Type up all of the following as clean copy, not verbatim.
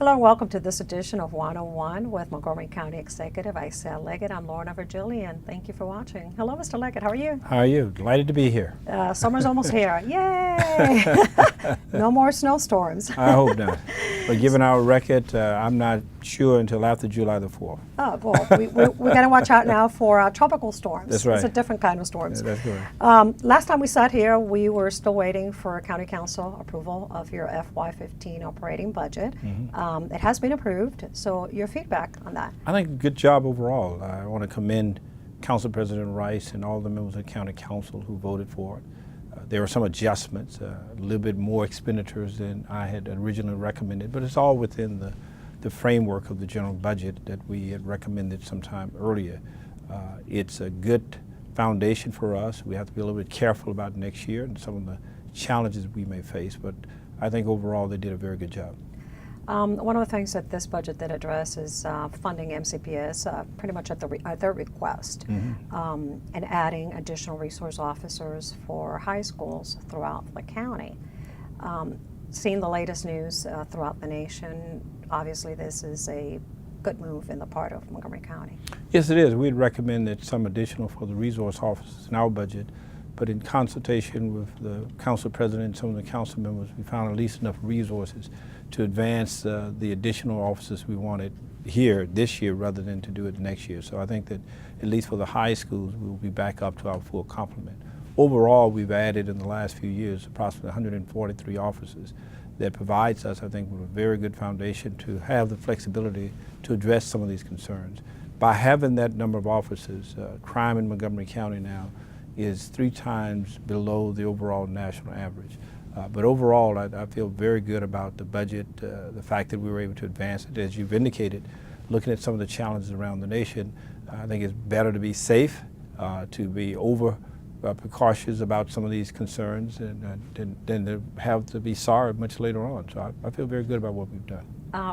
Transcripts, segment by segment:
Hello and welcome to this edition of One-on-One with Montgomery County Executive Ike Leggett. I'm Lorna Virgili and thank you for watching. Hello, Mr. Leggett. How are you? How are you? Delighted to be here. Summer's almost here. Yay! No more snowstorms. I hope not. But given our record, I'm not sure until after July the 4th. Oh, well, we got to watch out now for tropical storms. That's right. It's a different kind of storms. Yeah, that's correct. Last time we sat here, we were still waiting for County Council approval of your FY15 operating budget. It has been approved, so your feedback on that? I think a good job overall. I want to commend Council President Rice and all the members of the County Council who voted for it. There were some adjustments, a little bit more expenditures than I had originally recommended, but it's all within the framework of the general budget that we had recommended sometime earlier. It's a good foundation for us. We have to be a little bit careful about next year and some of the challenges we may face, but I think overall they did a very good job. One of the things that this budget did address is funding MCPS pretty much at their request, and adding additional resource officers for high schools throughout the county. Seeing the latest news throughout the nation, obviously this is a good move in the part of Montgomery County. Yes, it is. We'd recommended some additional for the resource officers in our budget, but in consultation with the council president and some of the council members, we found at least enough resources to advance the additional officers we wanted here this year rather than to do it next year. So I think that at least for the high schools, we will be back up to our full complement. Overall, we've added in the last few years approximately 143 officers. That provides us, I think, with a very good foundation to have the flexibility to address some of these concerns. By having that number of officers, crime in Montgomery County now is 3 times below the overall national average. But overall, I feel very good about the budget, the fact that we were able to advance it. As you've indicated, looking at some of the challenges around the nation, I think it's better to be safe, to be over precautious about some of these concerns than to have to be sorry much later on. So I feel very good about what we've done.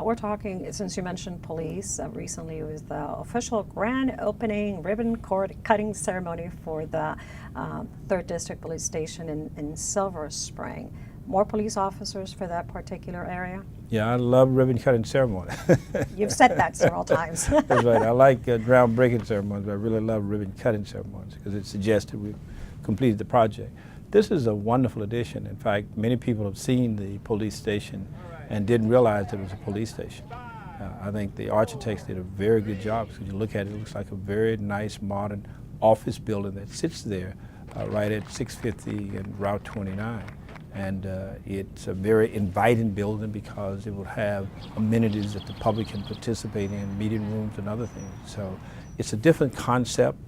We're talking, since you mentioned police, recently it was the official grand opening ribbon cutting ceremony for the 3rd District Police Station in Silver Spring. More police officers for that particular area? Yeah, I love ribbon cutting ceremony. You've said that several times. That's right. I like groundbreaking ceremonies, but I really love ribbon cutting ceremonies because it suggests that we've completed the project. This is a wonderful addition. In fact, many people have seen the police station and didn't realize that it was a police station. I think the architects did a very good job because you look at it, it looks like a very nice modern office building that sits there right at 650 and Route 29. And it's a very inviting building because it will have amenities that the public can participate in, meeting rooms and other things. So it's a different concept.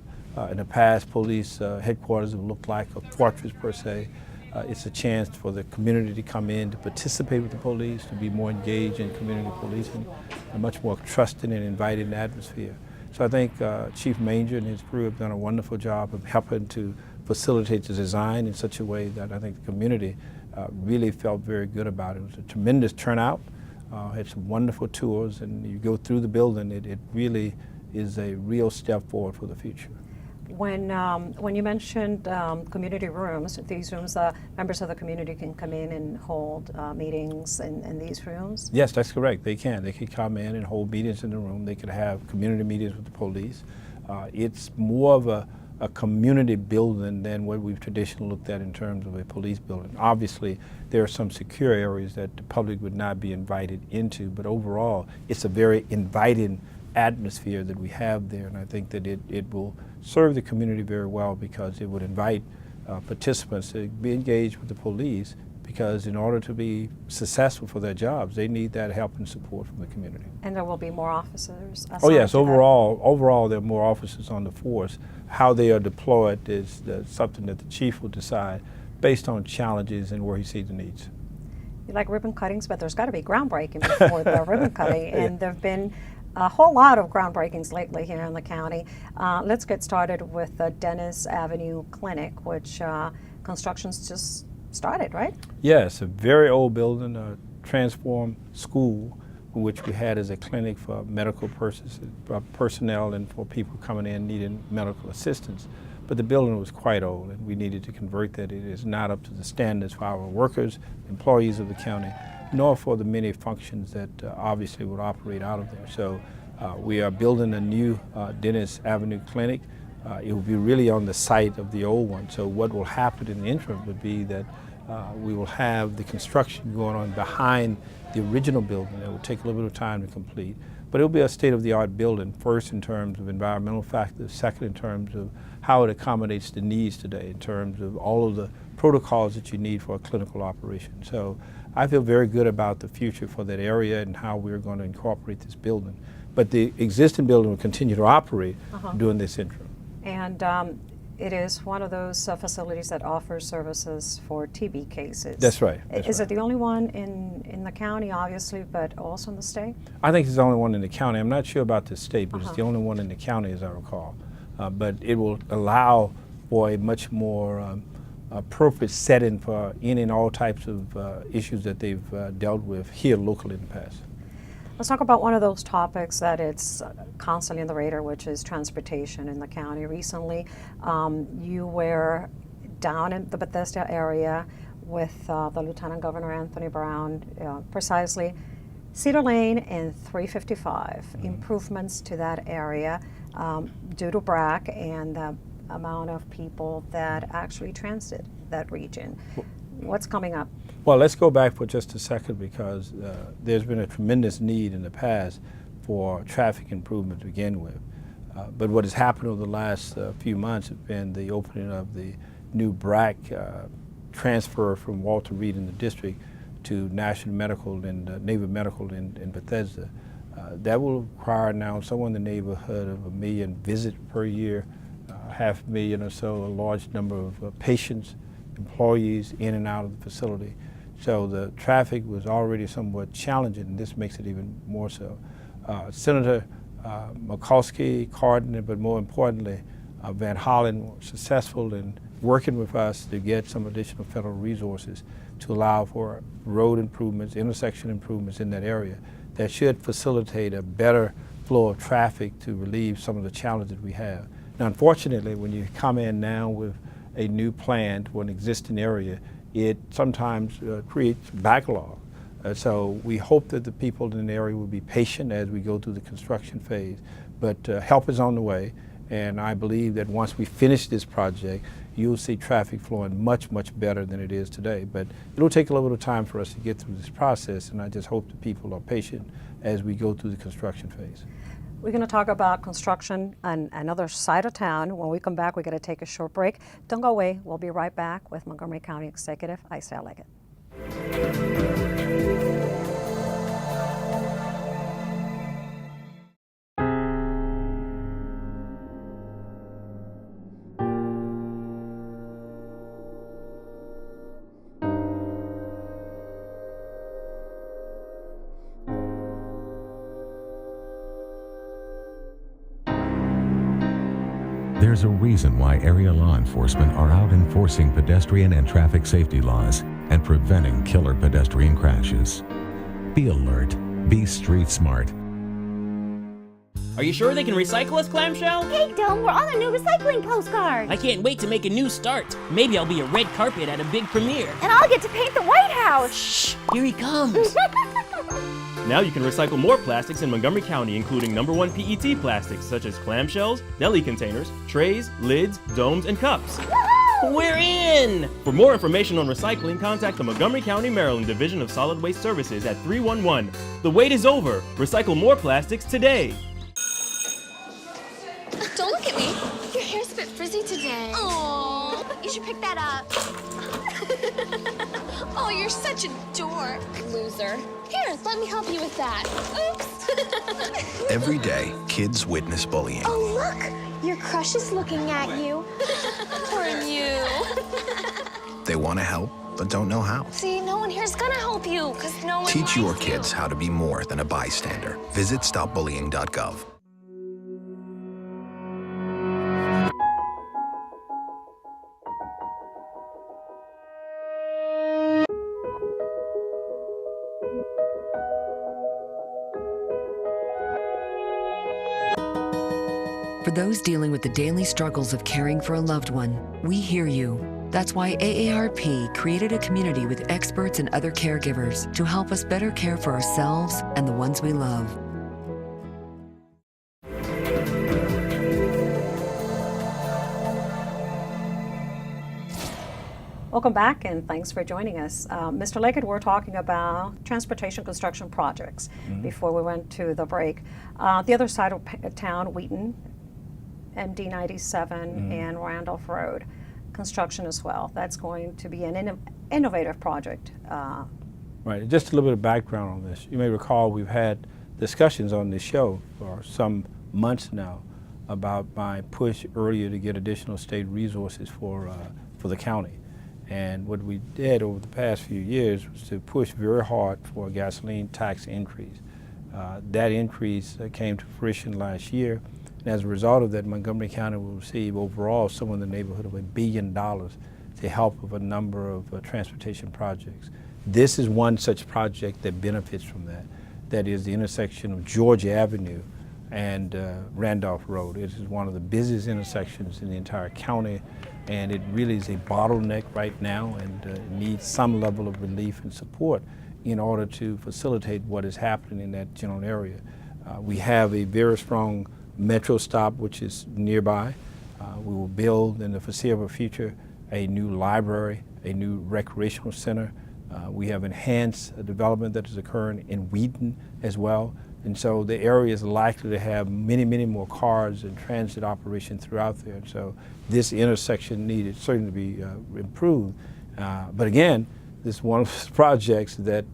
In the past, police headquarters have looked like a fortress per se. It's a chance for the community to come in, to participate with the police, to be more engaged in community policing, a much more trusting and inviting atmosphere. So I think Chief Manger and his crew have done a wonderful job of helping to facilitate the design in such a way that I think the community really felt very good about it. It was a tremendous turnout, had some wonderful tours, and you go through the building, it really is a real step forward for the future. When you mentioned community rooms, these rooms, members of the community can come in and hold meetings in these rooms? Yes, that's correct. They can. They can come in and hold meetings in the room. They could have community meetings with the police. It's more of a community building than what we've traditionally looked at in terms of a police building. Obviously, there are some secure areas that the public would not be invited into, but overall, it's a very inviting atmosphere that we have there, and I think that it will serve the community very well because it would invite participants to be engaged with the police, because in order to be successful for their jobs, they need that help and support from the community. And there will be more officers assigned? Oh yes, overall there are more officers on the force. How they are deployed is something that the chief will decide based on challenges and where he sees the needs. You like ribbon cuttings, but there's got to be groundbreaking before the ribbon cutting, and there have been a whole lot of groundbreakings lately here in the county. Let's get started with the Dennis Avenue Clinic, which construction's just started, right? Yes, a very old building, a transformed school, which we had as a clinic for medical personnel and for people coming in needing medical assistance. But the building was quite old, and we needed to convert that. It is not up to the standards for our workers, employees of the county. nor for the many functions that obviously would operate out of there. So we are building a new Dennis Avenue clinic. It will be really on the site of the old one. So what will happen in the interim would be that we will have the construction going on behind the original building. It will take a little bit of time to complete. But it will be a state-of-the-art building, first in terms of environmental factors, second in terms of how it accommodates the needs today, in terms of all of the protocols that you need for a clinical operation. So I feel very good about the future for that area and how we're going to incorporate this building. But the existing building will continue to operate during this interim. And it is one of those facilities that offers services for TB cases. That's right. Is it the only one in the county, obviously, but also in the state? I think it's the only one in the county. I'm not sure about the state, but it's the only one in the county, as I recall. But it will allow for a much more appropriate setting for any and all types of issues that they've dealt with here locally in the past. Let's talk about one of those topics that it's constantly in the radar, which is transportation in the county. Recently, you were down in the Bethesda area with the Lieutenant Governor Anthony Brown, precisely Cedar Lane and 355, improvements to that area due to BRAC and the amount of people that actually transit that region. What's coming up? Well, let's go back for just a second, because there's been a tremendous need in the past for traffic improvement to begin with. But what has happened over the last few months has been the opening of the new BRAC transfer from Walter Reed in the district to National Medical and Navy Medical in Bethesda. That will require now somewhere in the neighborhood of 1 million visits per year, 500,000 or so, a large number of patients, employees in and out of the facility. So the traffic was already somewhat challenging, and this makes it even more so. Senator Mikulski, Cardin, but more importantly, Van Hollen were successful in working with us to get some additional federal resources to allow for road improvements, intersection improvements in that area that should facilitate a better flow of traffic to relieve some of the challenges we have. Now, unfortunately, when you come in now with a new plan for an existing area, it sometimes creates backlog. So we hope that the people in the area will be patient as we go through the construction phase. But help is on the way, and I believe that once we finish this project, you'll see traffic flowing much, much better than it is today. But it'll take a little bit of time for us to get through this process, and I just hope that people are patient as we go through the construction phase. We're going to talk about construction on another side of town. When we come back, we're going to take a short break. Don't go away. We'll be right back with Montgomery County Executive Ike Leggett. There's a reason why area law enforcement are out enforcing pedestrian and traffic safety laws and preventing killer pedestrian crashes. Be alert. Be street smart. Are you sure they can recycle us, Clamshell? Hey, Dome, we're on a new recycling postcard. I can't wait to make a new start. Maybe I'll be a red carpet at a big premiere. And I'll get to paint the White House. Shh, here he comes. Now you can recycle more plastics in Montgomery County, including #1 PET plastics such as clamshells, deli containers, trays, lids, domes, and cups. We're in! For more information on recycling, contact the Montgomery County, Maryland Division of Solid Waste Services at 311. The wait is over. Recycle more plastics today. Don't look at me. Your hair's a bit frizzy today. Oh, you should pick that up. Oh, you're such a dork. Loser. Here, let me help you with that. Oops. Every day, kids witness bullying. Oh, look. Your crush is looking at you. Poor you. They want to help, but don't know how. See, no one here's gonna help you, because no one Teach likes your you. kids how to be more than a bystander. Visit stopbullying.gov. For those dealing with the daily struggles of caring for a loved one, we hear you. That's why AARP created a community with experts and other caregivers to help us better care for ourselves and the ones we love. Welcome back, and thanks for joining us. Mr. Leggett, we're talking about transportation construction projects before we went to the break. The other side of town, Wheaton, MD 97, and Randolph Road, construction as well. That's going to be an innovative project. Right, just a little bit of background on this. You may recall we've had discussions on this show for some months now about my push earlier to get additional state resources for the county. And what we did over the past few years was to push very hard for a gasoline tax increase. That increase came to fruition last year, and as a result of that, Montgomery County will receive overall somewhere in the neighborhood of $1 billion to help with a number of transportation projects. This is one such project that benefits from that. That is the intersection of Georgia Avenue and Randolph Road. It is one of the busiest intersections in the entire county, and it really is a bottleneck right now, and needs some level of relief and support in order to facilitate what is happening in that general area. We have a very strong metro stop which is nearby. We will build in the foreseeable future a new library, a new recreational center. We have enhanced development that is occurring in Wheaton as well. And so the area is likely to have many, many more cars and transit operation throughout there. And so this intersection needed certainly to be improved. But again, this is one of those projects that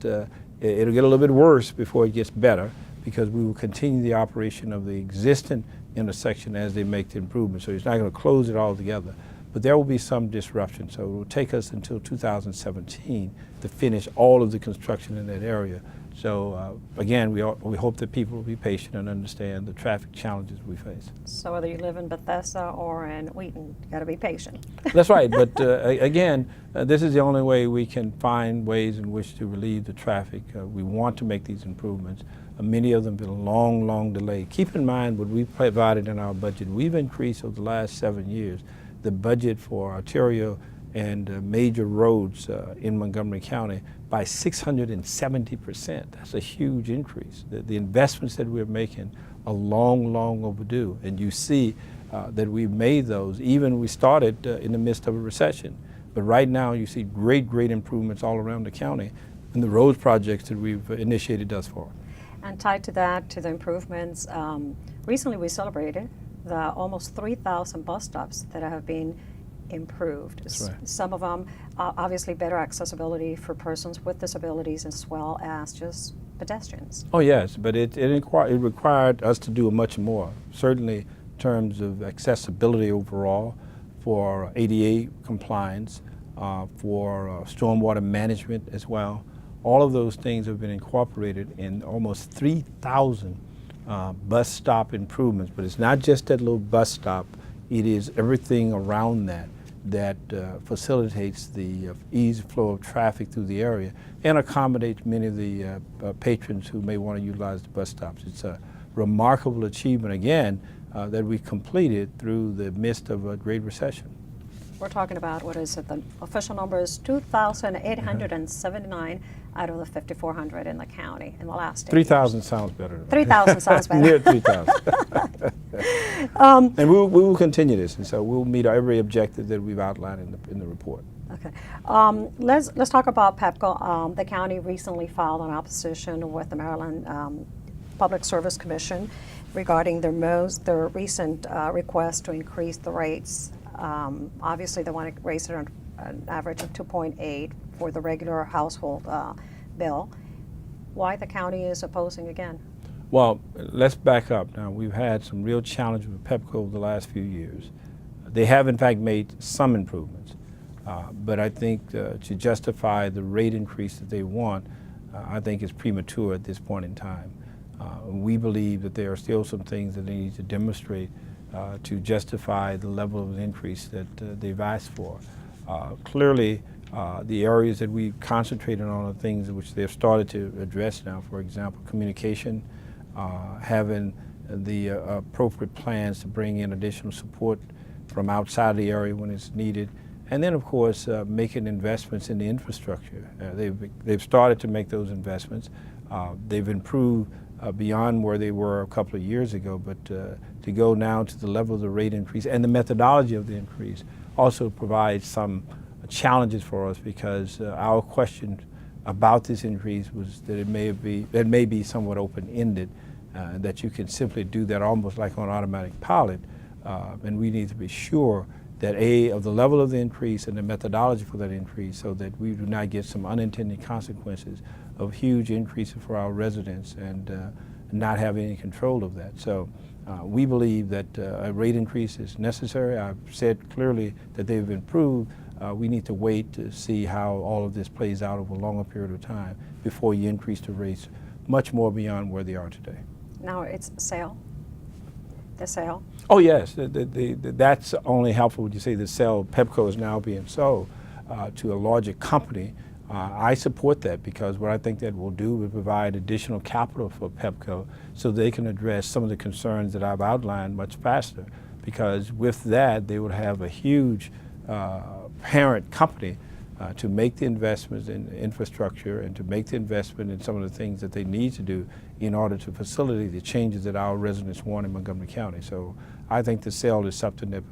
it'll get a little bit worse before it gets better, because we will continue the operation of the existing intersection as they make the improvements. So it's not going to close it all together, but there will be some disruption. So it will take us until 2017 to finish all of the construction in that area. So again, we hope that people will be patient and understand the traffic challenges we face. So whether you live in Bethesda or in Wheaton, you got to be patient. That's right, but again, this is the only way we can find ways in which to relieve the traffic. We want to make these improvements. Many of them have been a long, long delay. Keep in mind what we've provided in our budget. We've increased over the last 7 years the budget for arterial and major roads in Montgomery County by 670%. That's a huge increase. The investments that we're making are long, long overdue. And you see that we've made those, even we started in the midst of a recession. But right now you see great, great improvements all around the county in the roads projects that we've initiated thus far. And tied to that, to the improvements, recently we celebrated the almost 3,000 bus stops that have been improved. That's right. Some of them, obviously better accessibility for persons with disabilities as well as just pedestrians. Oh yes, but it required us to do much more, certainly in terms of accessibility overall, for ADA compliance, for stormwater management as well. All of those things have been incorporated in almost 3,000 bus stop improvements. But it's not just that little bus stop, it is everything around that facilitates the easy flow of traffic through the area and accommodates many of the patrons who may want to utilize the bus stops. It's a remarkable achievement, again, that we completed through the midst of a great recession. We're talking about, what is it, the official number is 2,879 out of the 5,400 in the county in the last 8 years. 3,000 sounds better. 3,000 sounds better. Near 3,000. And we will continue this, and so we'll meet every objective that we've outlined in the report. Okay. Let's talk about PEPCO. The county recently filed an opposition with the Maryland Public Service Commission regarding their recent request to increase the rates. Obviously, they want to raise it on an average of 2.8 for the regular household bill. Why the county is opposing again? Well, let's back up. Now, we've had some real challenges with PEPCO over the last few years. They have, in fact, made some improvements. But I think to justify the rate increase that they want, I think is premature at this point in time. We believe that there are still some things that they need to demonstrate to justify the level of increase that they've asked for. Clearly, the areas that we've concentrated on are things which they've started to address now. For example, communication, having the appropriate plans to bring in additional support from outside the area when it's needed, And then, of course, making investments in the infrastructure. They've started to make those investments. They've improved beyond where they were a couple of years ago, but to go now to the level of the rate increase and the methodology of the increase also provides some challenges for us, because our question about this increase was that it may be somewhat open-ended, that you can simply do that almost like on automatic pilot, and we need to be sure that of the level of the increase and the methodology for that increase, so that we do not get some unintended consequences of huge increases for our residents and not have any control of that. So we believe that a rate increase is necessary. I've said clearly that they've improved. We need to wait to see how all of this plays out over a longer period of time before you increase the rates much more beyond where they are today. Now it's sale. The sale. Oh yes, that's only helpful when you say the sale. Pepco is now being sold to a larger company. I support that, because what I think that will do is provide additional capital for Pepco so they can address some of the concerns that I've outlined much faster, because with that they would have a huge parent company to make the investments in infrastructure and to make the investment in some of the things that they need to do in order to facilitate the changes that our residents want in Montgomery County. So I think the sale is something that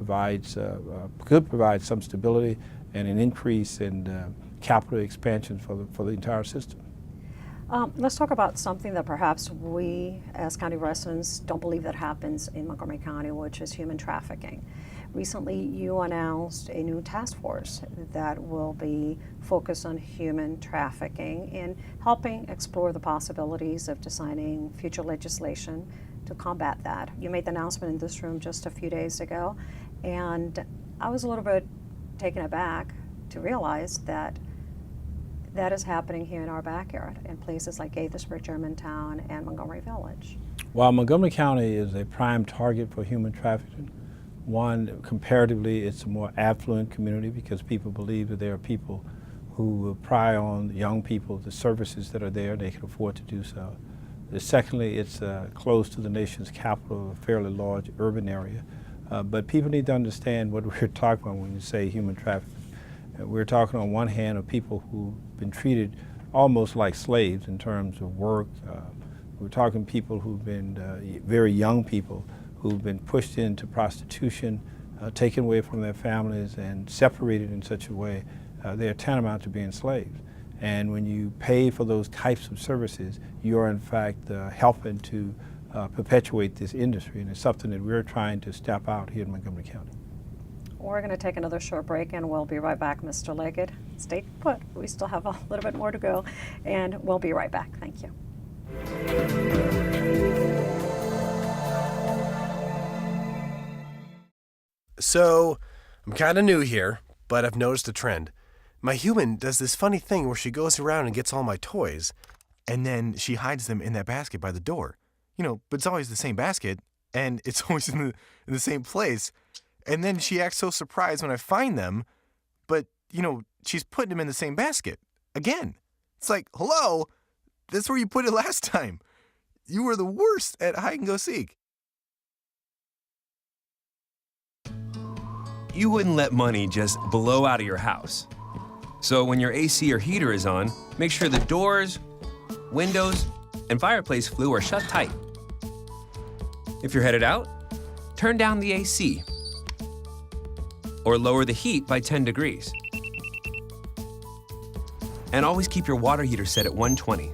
could provide some stability and an increase in capital expansion for the entire system. Let's talk about something that perhaps we as county residents don't believe that happens in Montgomery County, which is human trafficking. Recently, you announced a new task force that will be focused on human trafficking and helping explore the possibilities of designing future legislation to combat that. You made the announcement in this room just a few days ago, and I was a little bit taken aback to realize that that is happening here in our backyard in places like Gaithersburg, Germantown, and Montgomery Village. While Montgomery County is a prime target for human trafficking, one, comparatively, it's a more affluent community because people believe that there are people who pry on young people, the services that are there, and they can afford to do so. Secondly, it's close to the nation's capital, a fairly large urban area. But people need to understand what we're talking about when you say human trafficking. We're talking on one hand of people who've been treated almost like slaves in terms of work. We're talking people who've been very young people who've been pushed into prostitution, taken away from their families, and separated in such a way they're tantamount to being slaves. And when you pay for those types of services, you are in fact helping to perpetuate this industry, and it's something that we're trying to stamp out here in Montgomery County. We're going to take another short break, and we'll be right back, Mr. Leggett. Stay put. We still have a little bit more to go, and we'll be right back. Thank you. So, I'm kind of new here, but I've noticed a trend. My human does this funny thing where she goes around and gets all my toys, and then she hides them in that basket by the door. You know, but it's always the same basket, and it's always in the same place. And then she acts so surprised when I find them, but, you know, she's putting them in the same basket. Again. It's like, hello, that's where you put it last time. You were the worst at hide and go seek. You wouldn't let money just blow out of your house. So when your AC or heater is on, make sure the doors, windows, and fireplace flue are shut tight. If you're headed out, turn down the AC or lower the heat by 10 degrees. And always keep your water heater set at 120.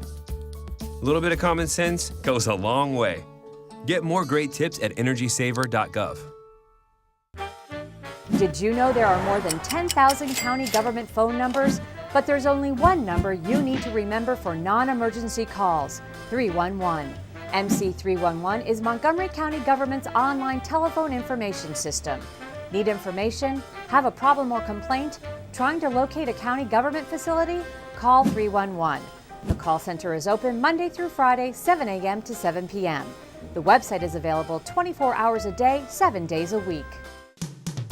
A little bit of common sense goes a long way. Get more great tips at energysaver.gov. Did you know there are more than 10,000 county government phone numbers? But there's only one number you need to remember for non-emergency calls, 311. MC311 is Montgomery County government's online telephone information system. Need information? Have a problem or complaint? Trying to locate a county government facility? Call 311. The call center is open Monday through Friday, 7 a.m. to 7 p.m. The website is available 24 hours a day, 7 days a week.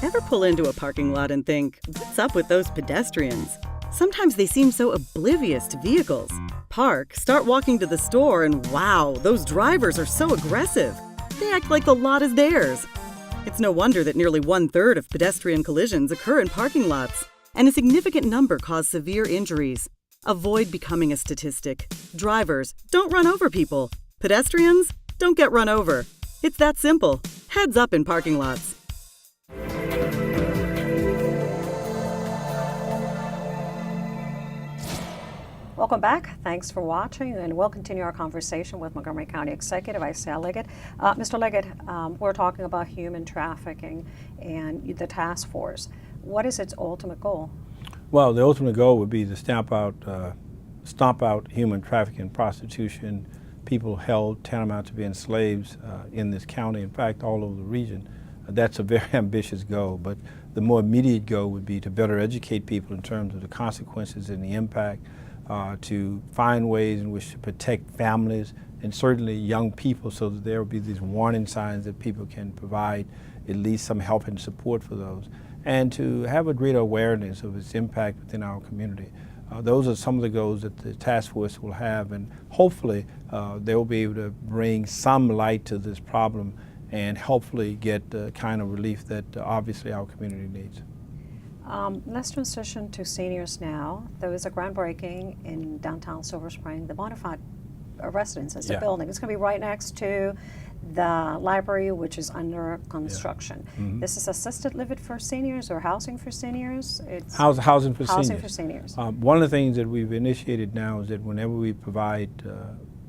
Ever pull into a parking lot and think, what's up with those pedestrians? Sometimes they seem so oblivious to vehicles. Park, start walking to the store, and wow, those drivers are so aggressive. They act like the lot is theirs. It's no wonder that nearly 1/3 of pedestrian collisions occur in parking lots, and a significant number cause severe injuries. Avoid becoming a statistic. Drivers, don't run over people. Pedestrians, don't get run over. It's that simple. Heads up in parking lots. Welcome back. Thanks for watching, and we'll continue our conversation with Montgomery County Executive Ike Leggett. Mr. Leggett, we're talking about human trafficking and the task force. What is its ultimate goal? Well, the ultimate goal would be to stomp out human trafficking, prostitution, people held tantamount to being slaves in this county, in fact, all over the region. That's a very ambitious goal, but the more immediate goal would be to better educate people in terms of the consequences and the impact, to find ways in which to protect families and certainly young people so that there will be these warning signs that people can provide at least some help and support for those, and to have a greater awareness of its impact within our community. Those are some of the goals that the task force will have, and hopefully they'll be able to bring some light to this problem and hopefully get the kind of relief that obviously our community needs. Let's transition to seniors now. There was a groundbreaking in downtown Silver Spring, the Bonafide residence. It's a building. It's going to be right next to the library, which is under construction. This is assisted living for seniors or housing for seniors? It's housing for housing seniors. For seniors. One of the things that we've initiated now is that whenever we provide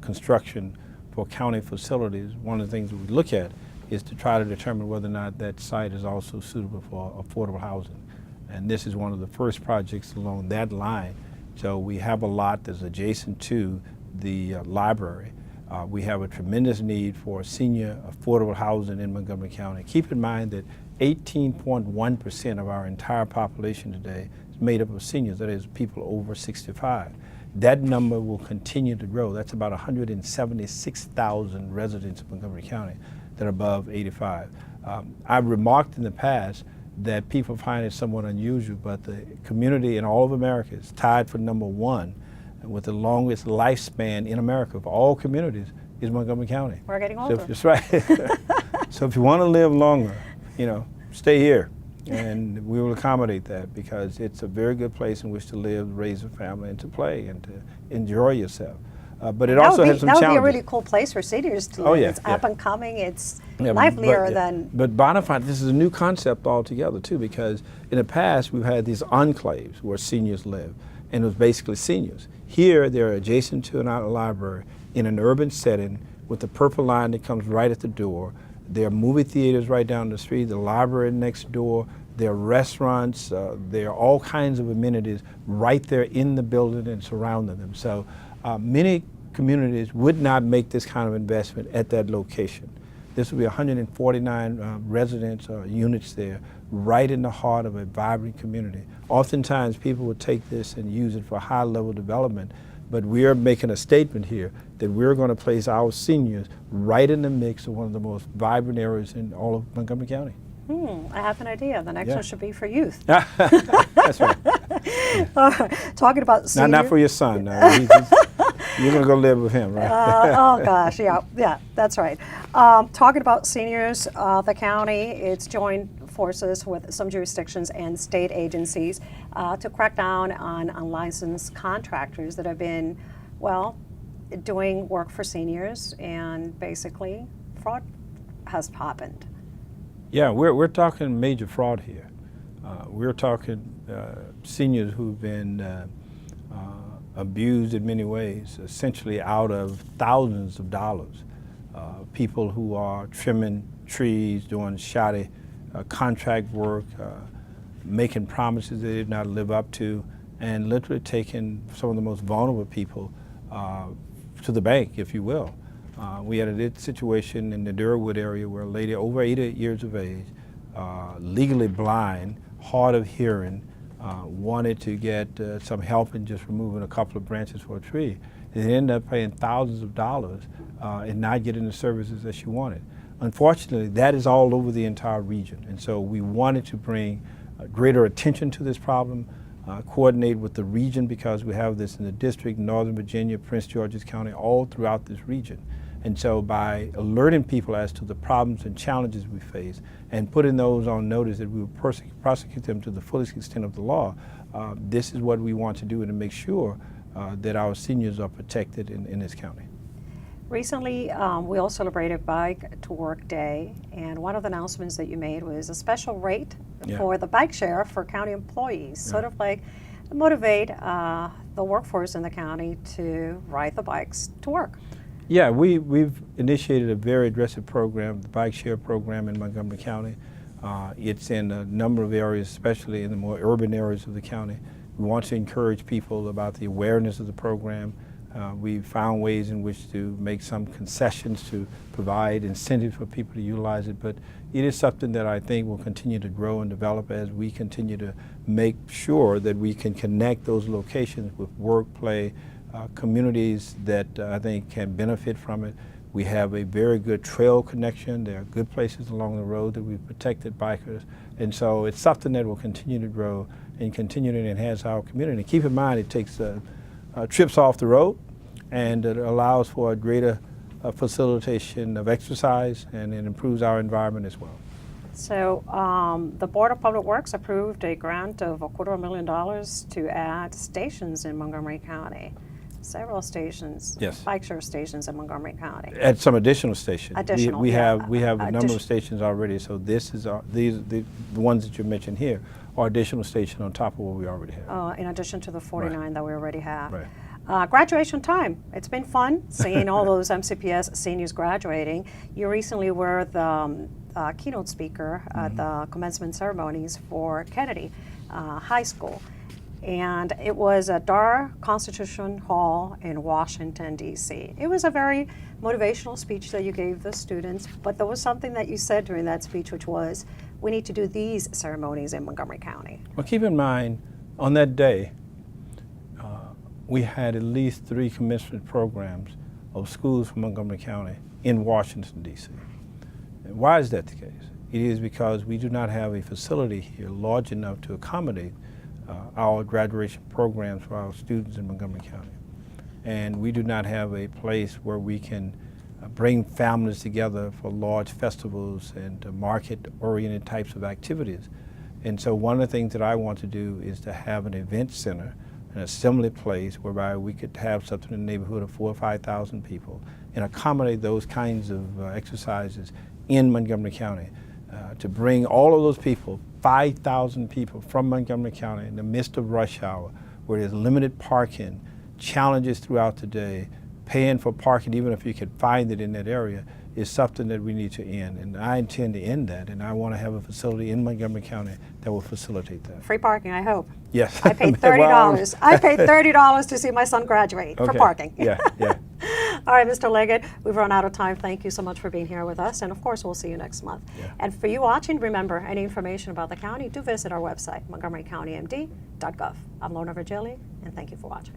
construction for county facilities, one of the things that we look at is to try to determine whether or not that site is also suitable for affordable housing. And this is one of the first projects along that line. So we have a lot that's adjacent to the library. We have a tremendous need for senior affordable housing in Montgomery County. Keep in mind that 18.1% of our entire population today is made up of seniors, that is people over 65. That number will continue to grow. That's about 176,000 residents of Montgomery County that are above 85. I've remarked in the past that people find it somewhat unusual, but the community in all of America is tied for #1 with the longest lifespan in America of all communities is Montgomery County. We're getting older. So, that's right. So if you want to live longer, stay here, and we will accommodate that because it's a very good place in which to live, raise a family, and to play and to enjoy yourself. But it also has some challenges. That would be a really cool place for seniors to live. Oh, yeah, it's up and coming. It's livelier than. But Bonafide, this is a new concept altogether too, because in the past we've had these enclaves where seniors live, and it was basically seniors. Here they're adjacent to an library in an urban setting with the purple line that comes right at the door. There are movie theaters right down the street, the library next door. There are restaurants. There are all kinds of amenities right there in the building and surrounding them. So many communities would not make this kind of investment at that location. This will be 149 residents or units there, right in the heart of a vibrant community. Oftentimes people would take this and use it for high-level development, but we are making a statement here that we're going to place our seniors right in the mix of one of the most vibrant areas in all of Montgomery County. I have an idea. The next one should be for youth. That's right. Talking about seniors. Not for your son. You're going to go live with him, right? Oh gosh, yeah, that's right. Talking about seniors, the county, it's joined forces with some jurisdictions and state agencies to crack down on unlicensed contractors that have been, doing work for seniors, and basically fraud has happened. Yeah, we're talking major fraud here. We're talking seniors who've been abused in many ways, essentially out of thousands of dollars. People who are trimming trees, doing shoddy contract work, making promises they did not live up to, and literally taking some of the most vulnerable people to the bank, if you will. We had a situation in the Durwood area where a lady over 80 years of age, legally blind, hard of hearing, wanted to get some help in just removing a couple of branches for a tree. And they ended up paying thousands of dollars and not getting the services that she wanted. Unfortunately, that is all over the entire region. And so we wanted to bring greater attention to this problem, coordinate with the region because we have this in the district, Northern Virginia, Prince George's County, all throughout this region. And so by alerting people as to the problems and challenges we face and putting those on notice that we will prosecute them to the fullest extent of the law, this is what we want to do and to make sure that our seniors are protected in this county. Recently, we all celebrated Bike to Work Day, and one of the announcements that you made was a special rate for the bike share for county employees, sort of like motivate the workforce in the county to ride the bikes to work. Yeah, we've initiated a very aggressive program, the bike share program in Montgomery County. It's in a number of areas, especially in the more urban areas of the county. We want to encourage people about the awareness of the program. We've found ways in which to make some concessions to provide incentives for people to utilize it, but it is something that I think will continue to grow and develop as we continue to make sure that we can connect those locations with work, play, communities that I think can benefit from it. We have a very good trail connection. There are good places along the road that we've protected bikers, and so it's something that will continue to grow and continue to enhance our community. Keep in mind, it takes trips off the road, and it allows for a greater facilitation of exercise, and it improves our environment as well. So the Board of Public Works approved a grant of $250,000 to add stations in Montgomery County. Several stations, bike share stations in Montgomery County. At some additional stations. Additional, we have a number of stations already. So this is the ones that you mentioned here are additional stations on top of what we already have. In addition to the 49 that we already have. Right. Graduation time. It's been fun seeing all those MCPS seniors graduating. You recently were the keynote speaker at the commencement ceremonies for Kennedy High School. And it was at Dar Constitution Hall in Washington, D.C. It was a very motivational speech that you gave the students, but there was something that you said during that speech, which was, we need to do these ceremonies in Montgomery County. Well, keep in mind, on that day, we had at least 3 commencement programs of schools from Montgomery County in Washington, D.C. And why is that the case? It is because we do not have a facility here large enough to accommodate our graduation programs for our students in Montgomery County. And we do not have a place where we can bring families together for large festivals and market-oriented types of activities. And so one of the things that I want to do is to have an event center, an assembly place whereby we could have something in the neighborhood of 4,000 or 5,000 people and accommodate those kinds of exercises in Montgomery County. To bring all of those people, 5,000 people from Montgomery County in the midst of rush hour, where there's limited parking, challenges throughout the day, paying for parking even if you could find it in that area, is something that we need to end. And I intend to end that, and I want to have a facility in Montgomery County that will facilitate that. Free parking, I hope. Yes. I paid $30. I paid $30 to see my son graduate for parking. Yeah. All right, Mr. Leggett, we've run out of time. Thank you so much for being here with us, and of course, we'll see you next month. And for you watching, remember, any information about the county, do visit our website, montgomerycountymd.gov. I'm Lorna Virgili, and thank you for watching.